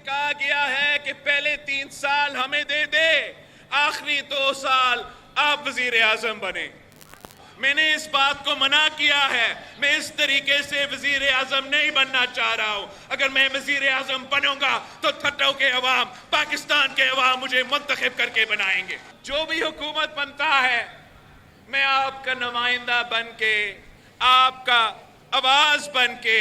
کہا گیا ہے کہ پہلے 3 سال ہمیں دے دے، آخری 2 سال آپ وزیر اعظم بنے۔ میں نے اس بات کو منع کیا ہے، میں اس طریقے سے وزیر اعظم نہیں بننا چاہ رہا ہوں۔ اگر میں وزیر اعظم بنوں گا تو تھٹو کے عوام، پاکستان کے عوام مجھے منتخب کر کے بنائیں گے۔ جو بھی حکومت بنتا ہے میں آپ کا نمائندہ بن کے، آپ کا آواز بن کے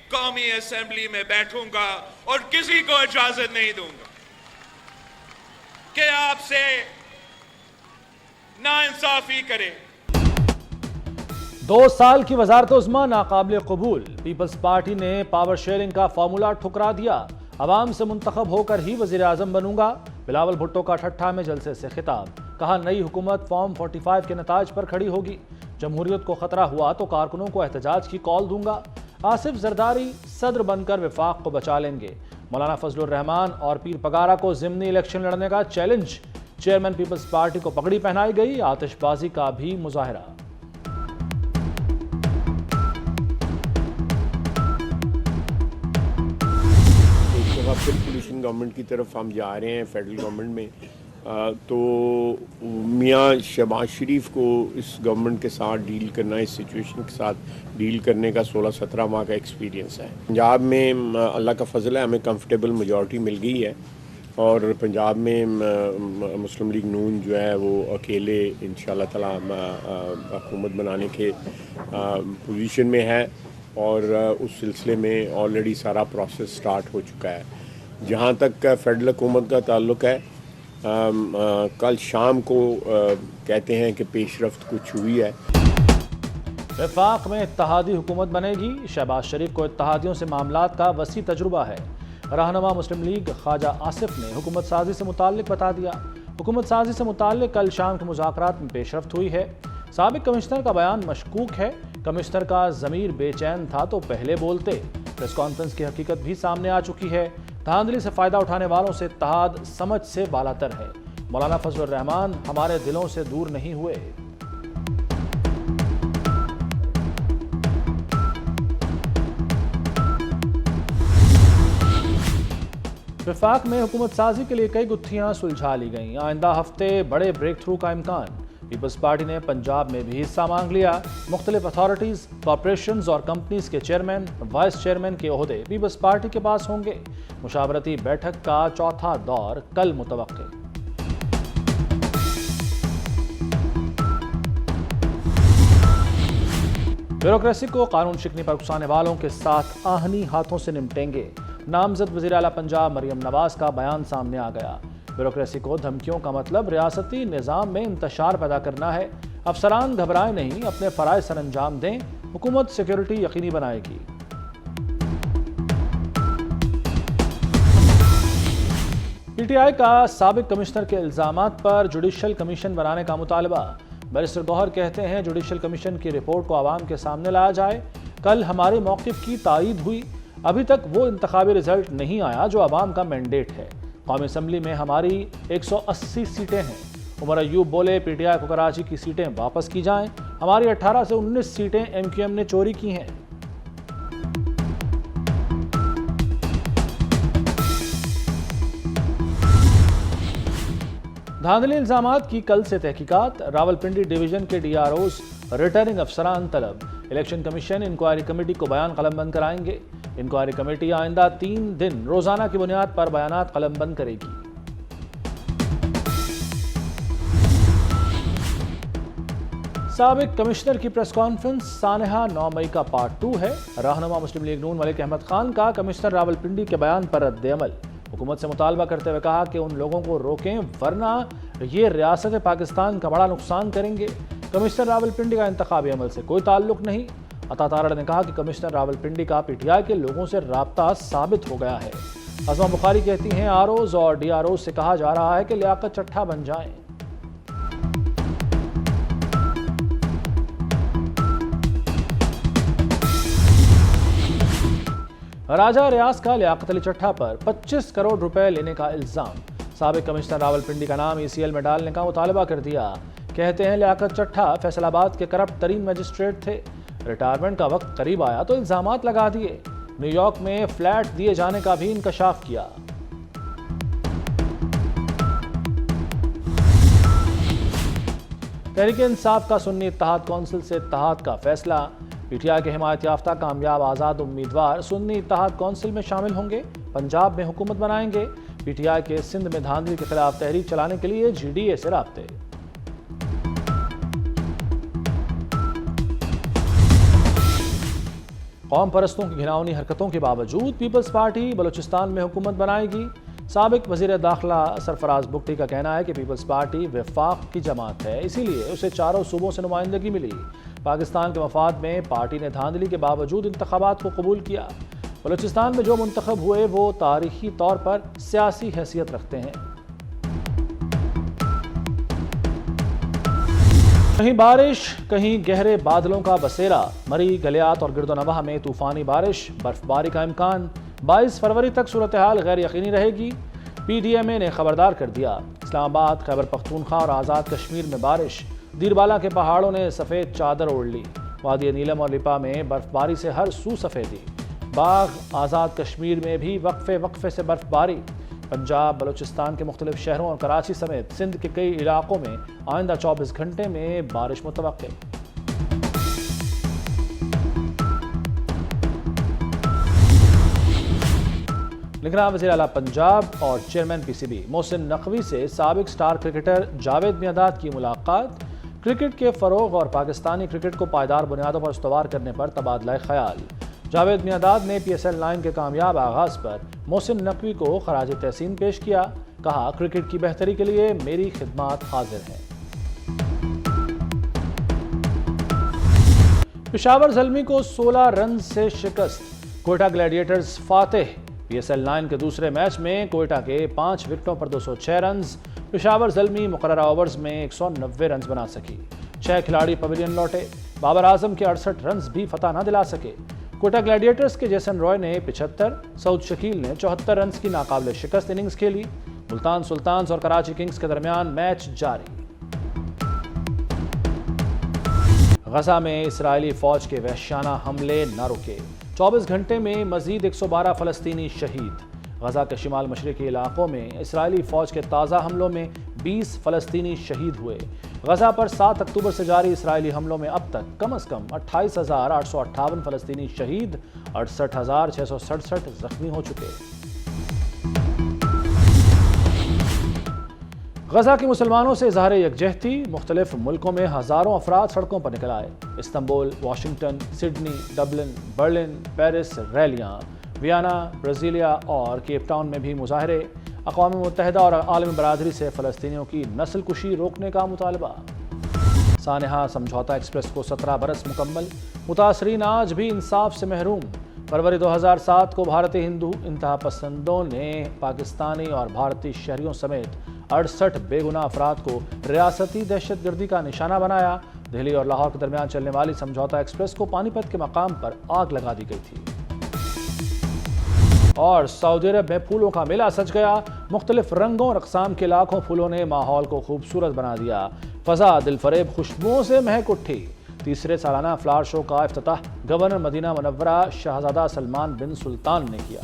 قومی اسمبلی میں بیٹھوں گا اور کسی کو اجازت نہیں دوں گا کہ آپ سے ناانصافی کرے۔ 2 سال کی وزارت عظمیٰ ناقابل قبول، پیپلز پارٹی نے پاور شیئرنگ کا فارمولا ٹھکرا دیا۔ عوام سے منتخب ہو کر ہی وزیر اعظم بنوں گا، بلاول بھٹو کا ٹھٹھا میں جلسے سے خطاب۔ کہا نئی حکومت فارم 45 کے نتائج پر کھڑی ہوگی، جمہوریت کو خطرہ ہوا تو کارکنوں کو احتجاج کی کال دوں گا۔ آصف زرداری صدر بن کر وفاق کو بچا لیں گے۔ مولانا فضل الرحمان اور پیر پگارا کو ضمنی الیکشن لڑنے کا چیلنج، چیئرمین پیپلز پارٹی کو پگڑی پہنائی گئی، آتش بازی کا بھی مظاہرہ۔ پھر پولیشن گورنمنٹ کی طرف ہم جا رہے ہیں فیڈرل گورنمنٹ میں، تو میاں شہباز شریف کو اس گورنمنٹ کے ساتھ ڈیل کرنا، اس سچویشن کے ساتھ ڈیل کرنے کا 16-17 ماہ کا ایکسپیرینس ہے۔ پنجاب میں اللہ کا فضل ہے، ہمیں کمفرٹیبل میجورٹی مل گئی ہے، اور پنجاب میں مسلم لیگ نون جو ہے وہ اکیلے انشاءاللہ تعالی حکومت بنانے کے پوزیشن میں ہے، اور اس سلسلے میں آلریڈی سارا پروسیس سٹارٹ ہو چکا ہے۔ جہاں تک فیڈرل حکومت کا تعلق ہے، کل شام کو کہتے ہیں کہ پیش رفت کچھ ہوئی ہے۔ وفاق میں اتحادی حکومت بنے گی، شہباز شریف کو اتحادیوں سے معاملات کا وسیع تجربہ ہے۔ رہنما مسلم لیگ خواجہ آصف نے حکومت سازی سے متعلق بتا دیا۔ حکومت سازی سے متعلق کل شام کے مذاکرات میں پیش رفت ہوئی ہے۔ سابق کمشنر کا بیان مشکوک ہے، کمشنر کا ضمیر بے چین تھا تو پہلے بولتے۔ پریس کانفرنس کی حقیقت بھی سامنے آ چکی ہے، دھاندلی سے فائدہ اٹھانے والوں سے اتحاد سمجھ سے بالاتر ہے۔ مولانا فضل الرحمان ہمارے دلوں سے دور نہیں ہوئے۔ وفاق میں حکومت سازی کے لیے کئی گتھیاں سلجھا لی گئیں، آئندہ ہفتے بڑے بریک تھرو کا امکان۔ پیپلز پارٹی نے پنجاب میں بھی حصہ مانگ لیا، مختلف اتھارٹیز، کارپوریشنز اور کمپنیز کے چیئرمین، وائس چیئرمین کے عہدے پیپلز پارٹی کے پاس ہوں گے۔ مشاورتی بیٹھک کا 4تھا دور کل متوقع۔ بیوروکریسی کو قانون شکنی پر اکسانے والوں کے ساتھ آہنی ہاتھوں سے نمٹیں گے، نامزد وزیر اعلیٰ پنجاب مریم نواز کا بیان سامنے آ گیا۔ بیوروکریسی کو دھمکیوں کا مطلب ریاستی نظام میں انتشار پیدا کرنا ہے، افسران گھبرائیں نہیں، اپنے فرائض سر انجام دیں، حکومت سیکیورٹی یقینی بنائے گی۔ پی ٹی آئی کا سابق کمشنر کے الزامات پر جوڈیشل کمیشن بنانے کا مطالبہ۔ بیرسٹر گوہر کہتے ہیں جوڈیشل کمیشن کی رپورٹ کو عوام کے سامنے لایا جائے۔ کل ہمارے موقف کی تائید ہوئی، ابھی تک وہ انتخابی رزلٹ نہیں آیا جو عوام کا مینڈیٹ ہے۔ قومی اسمبلی میں ہماری 180 سیٹیں ہیں۔ عمر ایوب بولے پی ٹی آئی کو کراچی کی سیٹیں واپس کی جائیں، ہماری 18 سے 19 سیٹیں ایم کیو ایم نے چوری کی ہیں۔ دھاندلی الزامات کی کل سے تحقیقات، راولپنڈی ڈویژن کے ڈی آر اوز ریٹرننگ افسران طلب، الیکشن کمیشن انکوائری کمیٹی کو بیان قلم بند کرائیں گے۔ انکوائری کمیٹی آئندہ 3 دن روزانہ کی بنیاد پر بیانات قلم بند کرے گی۔ سابق کمشنر کی پریس کانفرنس سانحہ 9 مئی کا پارٹ 2 ہے۔ رہنما مسلم لیگ نون ملک احمد خان کا کمشنر راولپنڈی کے بیان پر رد عمل، حکومت سے مطالبہ کرتے ہوئے کہا کہ ان لوگوں کو روکیں ورنہ یہ ریاست پاکستان کا بڑا نقصان کریں گے۔ کمشنر راولپنڈی کا انتخابی عمل سے کوئی تعلق نہیں۔ عطا تارڑ نے کہا کہ کمشنر راولپنڈی کا پی ٹی آئی کے لوگوں سے رابطہ ثابت ہو گیا ہے۔ عظمہ بخاری کہتی ہیں آر اوز اور ڈی آر اوز سے کہا جا رہا ہے کہ لیاقت چٹھا بن جائیں۔ راجہ ریاض کا لیاقت علی چٹھا پر 25 کروڑ روپے لینے کا الزام، سابق کمشنر راولپنڈی کا نام ای سی ایل میں ڈالنے کا مطالبہ کر دیا۔ کہتے ہیں لیاقت چٹھا فیصل آباد کے کرپٹ ترین مجسٹریٹ تھے، ریٹائرمنٹ کا وقت قریب آیا تو الزامات لگا دیے، نیو یارک میں فلیٹ دیے جانے کا بھی انکشاف کیا۔ تحریک انصاف کا سنی اتحاد کونسل سے اتحاد کا فیصلہ، پی ٹی آئی کے حمایت یافتہ کامیاب آزاد امیدوار سنی اتحاد کونسل میں شامل ہوں گے، پنجاب میں حکومت بنائیں گے۔ پی ٹی آئی کے سندھ میں دھاندلی کے خلاف تحریک چلانے کے لیے جی ڈی اے سے رابطے۔ قوم پرستوں کی گھناؤنی حرکتوں کے باوجود پیپلز پارٹی بلوچستان میں حکومت بنائے گی۔ سابق وزیر داخلہ سرفراز بگٹی کا کہنا ہے کہ پیپلز پارٹی وفاق کی جماعت ہے، اسی لیے اسے چاروں صوبوں سے نمائندگی ملی۔ پاکستان کے مفاد میں پارٹی نے دھاندلی کے باوجود انتخابات کو قبول کیا۔ بلوچستان میں جو منتخب ہوئے وہ تاریخی طور پر سیاسی حیثیت رکھتے ہیں۔ کہیں بارش، کہیں گہرے بادلوں کا بسیرا، مری، گلیات اور گرد و نواح میں طوفانی بارش، برف باری کا امکان۔ 22 فروری تک صورتحال غیر یقینی رہے گی، پی ڈی ایم اے نے خبردار کر دیا۔ اسلام آباد، خیبر پختونخوا اور آزاد کشمیر میں بارش، دیر بالا کے پہاڑوں نے سفید چادر اوڑھ لی۔ وادی نیلم اور لپا میں برف باری سے ہر سو سفیدی۔ باغ، آزاد کشمیر میں بھی وقفے سے برف باری۔ پنجاب، بلوچستان کے مختلف شہروں اور کراچی سمیت سندھ کے کئی علاقوں میں آئندہ 24 گھنٹے میں بارش متوقع۔ لکھنا وزیر اعلیٰ پنجاب اور chairman P C B Mohsin Naqvi سے سابق سٹار کرکٹر جاوید میانداد کی ملاقات، کرکٹ کے فروغ اور پاکستانی کرکٹ کو پائیدار بنیادوں پر استوار کرنے پر تبادلہ خیال۔ جاوید میانداد نے پی ایس ایل 9 کے کامیاب آغاز پر محسن نقوی کو خراج تحسین پیش کیا، کہا کرکٹ کی بہتری کے لیے میری خدمات حاضر ہیں۔ پشاور زلمی کو 16 رنز سے شکست، کوئٹہ گلیڈیٹرز فاتح۔ پی ایس ایل 9 کے دوسرے میچ میں کوئٹہ کے 5 وکٹوں پر 206 رنز، پشاور زلمی مقررہ اوورز میں 190 رنز بنا سکی۔ 6 کھلاڑی پویلین لوٹے، بابر اعظم کے 68 رنز بھی فتح نہ دلا سکے۔ کوئٹہ گلیڈیٹرز کے جیسن روئے نے 75، سعود شکیل نے 74 رنز کی ناقابل شکست اننگز کھیلی۔ ملتان سلطانز اور کراچی کنگز کے درمیان میچ جاری۔ غزہ میں اسرائیلی فوج کے وحشیانہ حملے نہ رکے، 24 گھنٹے میں مزید 112 فلسطینی شہید۔ غزہ کے شمال مشرقی علاقوں میں اسرائیلی فوج کے تازہ حملوں میں 20 فلسطینی شہید ہوئے۔ غزہ پر 7 اکتوبر سے جاری اسرائیلی حملوں میں اب تک کم از کم 28,858 فلسطینی شہید، 68,667 زخمی ہو چکے۔ غزہ کے مسلمانوں سے اظہار یکجہتی، مختلف ملکوں میں ہزاروں افراد سڑکوں پر نکل آئے۔ Istanbul, Washington, Sydney, Dublin, Berlin, Paris ریلیاں، ویانا، برازیلیا اور کیپ ٹاؤن میں بھی مظاہرے۔ اقوام متحدہ اور عالمی برادری سے فلسطینیوں کی نسل کشی روکنے کا مطالبہ۔ سانحہ سمجھوتا ایکسپریس کو 17 برس مکمل، متاثرین آج بھی انصاف سے محروم۔ فروری 2007 کو بھارتی ہندو انتہا پسندوں نے پاکستانی اور بھارتی شہریوں سمیت 68 بے گناہ افراد کو ریاستی دہشت گردی کا نشانہ بنایا۔ دہلی اور لاہور کے درمیان چلنے والی سمجھوتا ایکسپریس کو پانی پت کے مقام پر آگ لگا دی گئی تھی۔ اور سعودی عرب میں پھولوں کا میلہ سج گیا، مختلف رنگوں اور اقسام کے لاکھوں پھولوں نے ماحول کو خوبصورت بنا دیا، فضا دل فریب خوشبوؤں سے مہک اٹھی۔ تیسرے سالانہ فلاور شو کا افتتاح گورنر مدینہ منورہ شہزادہ سلمان بن سلطان نے کیا۔